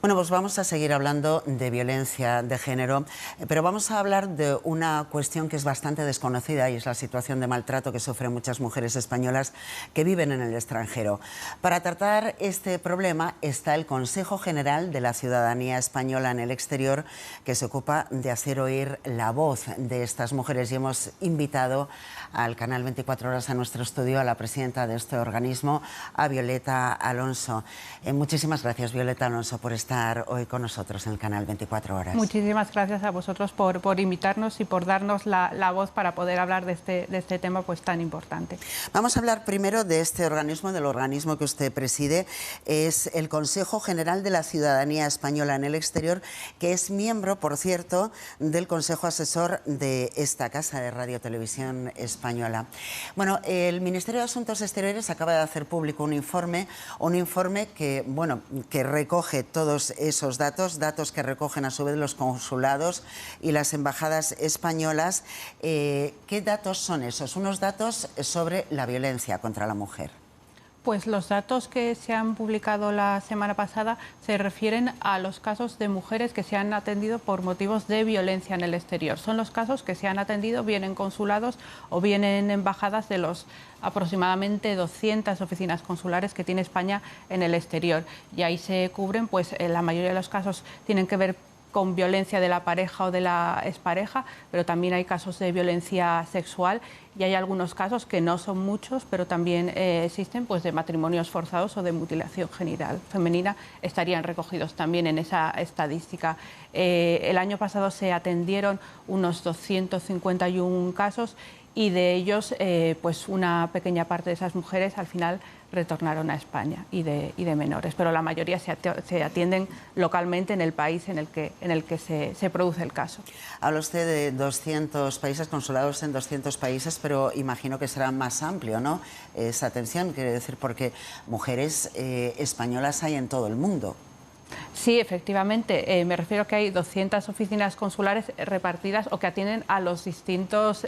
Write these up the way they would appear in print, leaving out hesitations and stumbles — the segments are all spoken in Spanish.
Bueno, pues vamos a seguir hablando de violencia de género, pero vamos a hablar de una cuestión que es bastante desconocida y es la situación de maltrato que sufren muchas mujeres españolas que viven en el extranjero. Para tratar este problema está el Consejo General de la Ciudadanía Española en el Exterior, que se ocupa de hacer oír la voz de estas mujeres, y hemos invitado al canal 24 Horas a nuestro estudio a la presidenta de este organismo, a Violeta Alonso. Muchísimas gracias, Violeta Alonso, por estar hoy con nosotros en el canal 24 Horas. Muchísimas gracias a vosotros por invitarnos y por darnos la voz para poder hablar de este tema pues tan importante. Vamos a hablar primero de este organismo, del organismo que usted preside. Es el Consejo General de la Ciudadanía Española en el Exterior, que es miembro, por cierto, del Consejo Asesor de esta Casa de Radio Televisión Española. Bueno, el Ministerio de Asuntos Exteriores acaba de hacer público un informe que, bueno, que recoge todos esos datos que recogen a su vez los consulados y las embajadas españolas. ¿Qué datos son esos? Unos datos sobre la violencia contra la mujer. Pues los datos que se han publicado la semana pasada se refieren a los casos de mujeres que se han atendido por motivos de violencia en el exterior. Son los casos que se han atendido bien en consulados o bien en embajadas de los aproximadamente 200 oficinas consulares que tiene España en el exterior. Y ahí se cubren, pues la mayoría de los casos tienen que ver con violencia de la pareja o de la expareja, pero también hay casos de violencia sexual y hay algunos casos que no son muchos, pero también existen pues de matrimonios forzados o de mutilación genital femenina, estarían recogidos también en esa estadística. El año pasado se atendieron unos 251 casos y de ellos pues una pequeña parte de esas mujeres al final retornaron a España y de menores, pero la mayoría se atienden localmente en el país en el que se produce el caso. Habla usted de 200 países, consulados en 200 países, pero imagino que será más amplio, ¿no? Esa atención, quiere decir, porque mujeres españolas hay en todo el mundo. Sí, efectivamente. Me refiero a que hay 200 oficinas consulares repartidas o que atienden a los distintos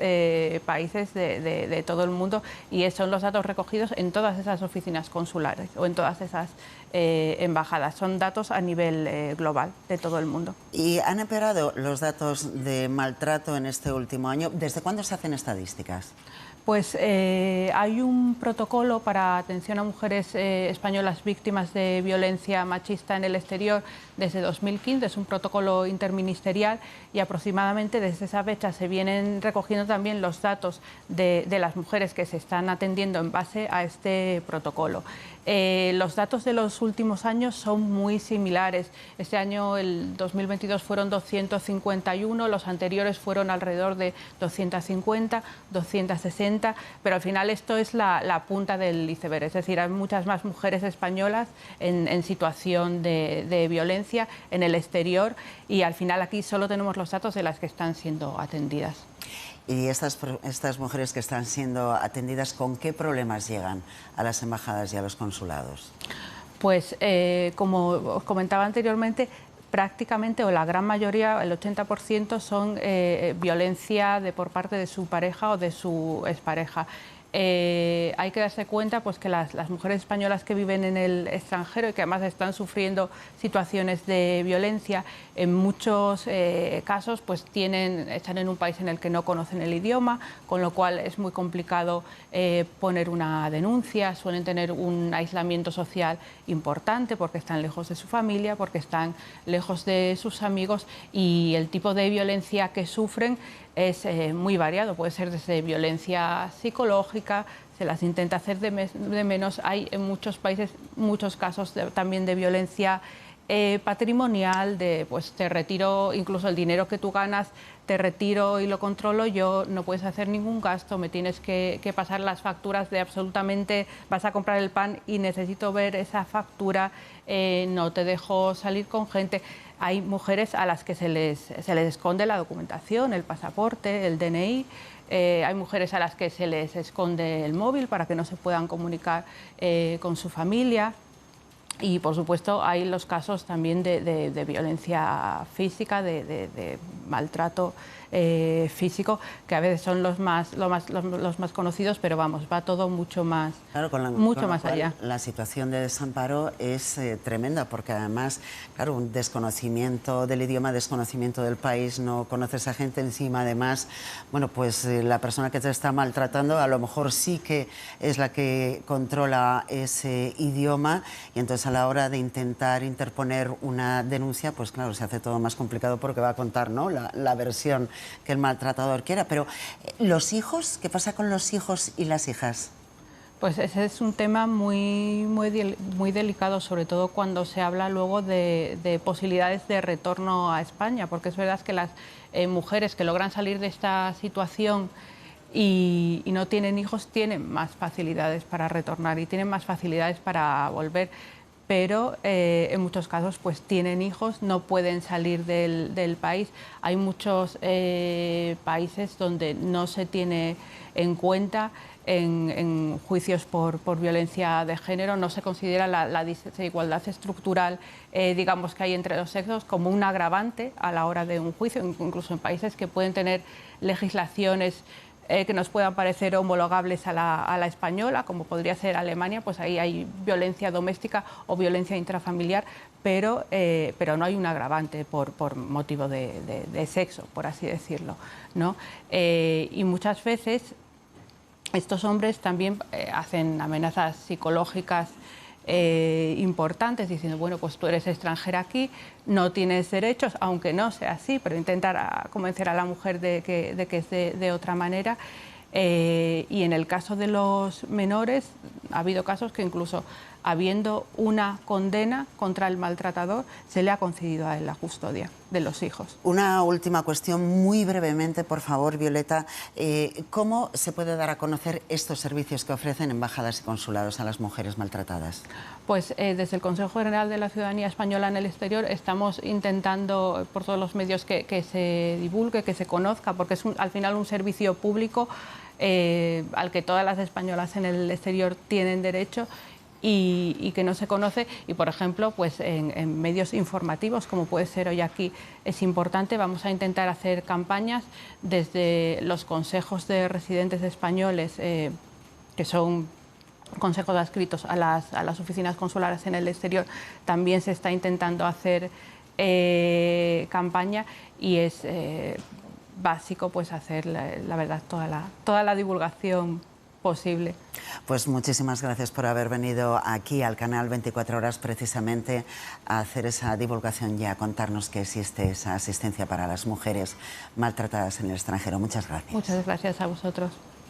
países de todo el mundo, y son los datos recogidos en todas esas oficinas consulares o en todas esas embajadas. Son datos a nivel global de todo el mundo. ¿Y han empeorado los datos de maltrato en este último año? ¿Desde cuándo se hacen estadísticas? Pues hay un protocolo para atención a mujeres españolas víctimas de violencia machista en el exterior desde 2015, es un protocolo interministerial, y aproximadamente desde esa fecha se vienen recogiendo también los datos de las mujeres que se están atendiendo en base a este protocolo. Los datos de los últimos años son muy similares. Este año, el 2022, fueron 251, los anteriores fueron alrededor de 250, 260, pero al final esto es la punta del iceberg, es decir, hay muchas más mujeres españolas en situación de violencia en el exterior, y al final aquí solo tenemos los datos de las que están siendo atendidas. ¿Y estas mujeres que están siendo atendidas, con qué problemas llegan a las embajadas y a los consulados? Pues como os comentaba anteriormente, prácticamente, o la gran mayoría, el 80%, son violencia por parte de su pareja o de su expareja. Hay que darse cuenta pues, que las mujeres españolas que viven en el extranjero y que además están sufriendo situaciones de violencia, en muchos casos pues, están en un país en el que no conocen el idioma, con lo cual es muy complicado poner una denuncia, suelen tener un aislamiento social importante porque están lejos de su familia, porque están lejos de sus amigos, y el tipo de violencia que sufren es muy variado, puede ser desde violencia psicológica, se las intenta hacer de menos. Hay en muchos países muchos casos también de violencia patrimonial, pues te retiro incluso el dinero que tú ganas, te retiro y lo controlo yo, no puedes hacer ningún gasto, me tienes que pasar las facturas de absolutamente, vas a comprar el pan y necesito ver esa factura, no te dejo salir con gente. Hay mujeres a las que se les esconde la documentación, el pasaporte, el DNI. Hay mujeres a las que se les esconde el móvil para que no se puedan comunicar con su familia. Y, por supuesto, hay los casos también de violencia física, de maltrato físico, que a veces son los más conocidos, pero vamos, va todo mucho más, claro, mucho más allá. La situación de desamparo es tremenda, porque además, claro, un desconocimiento del idioma, desconocimiento del país, no conoces a gente encima, además, bueno, pues la persona que te está maltratando a lo mejor sí que es la que controla ese idioma, y entonces a la hora de intentar interponer una denuncia, pues claro, se hace todo más complicado porque va a contar, ¿no?, la versión que el maltratador quiera. Pero ¿los hijos? ¿Qué pasa con los hijos y las hijas? Pues ese es un tema muy delicado, sobre todo cuando se habla luego de posibilidades de retorno a España, porque es verdad que las mujeres que logran salir de esta situación y no tienen hijos tienen más facilidades para retornar y tienen más facilidades para volver, pero en muchos casos pues tienen hijos, no pueden salir del país. Hay muchos países donde no se tiene en cuenta en juicios por violencia de género, no se considera la desigualdad estructural digamos que hay entre los sexos como un agravante a la hora de un juicio, incluso en países que pueden tener legislaciones que nos puedan parecer homologables a la española, como podría ser Alemania, pues ahí hay violencia doméstica o violencia intrafamiliar, pero no hay un agravante por motivo de sexo, por así decirlo, ¿no? Y muchas veces estos hombres también hacen amenazas psicológicas importantes, diciendo, bueno, pues tú eres extranjera aquí, no tienes derechos, aunque no sea así, pero intentar convencer a la mujer de que es de otra manera. Y en el caso de los menores, ha habido casos que incluso habiendo una condena contra el maltratador, se le ha concedido a él la custodia de los hijos. Una última cuestión, muy brevemente, por favor, Violeta. ¿Cómo se puede dar a conocer estos servicios que ofrecen embajadas y consulados a las mujeres maltratadas? Pues desde el Consejo General de la Ciudadanía Española en el exterior estamos intentando por todos los medios que se divulgue, que se conozca, porque es al final un servicio público al que todas las españolas en el exterior tienen derecho y que no se conoce. Y, por ejemplo, pues en medios informativos, como puede ser hoy aquí, es importante. Vamos a intentar hacer campañas desde los consejos de residentes españoles, que son consejos adscritos a las oficinas consulares en el exterior. También se está intentando hacer campaña y es básico pues hacer, la verdad, toda la divulgación posible. Pues muchísimas gracias por haber venido aquí al canal 24 Horas precisamente a hacer esa divulgación y a contarnos que existe esa asistencia para las mujeres maltratadas en el extranjero. Muchas gracias. Muchas gracias a vosotros.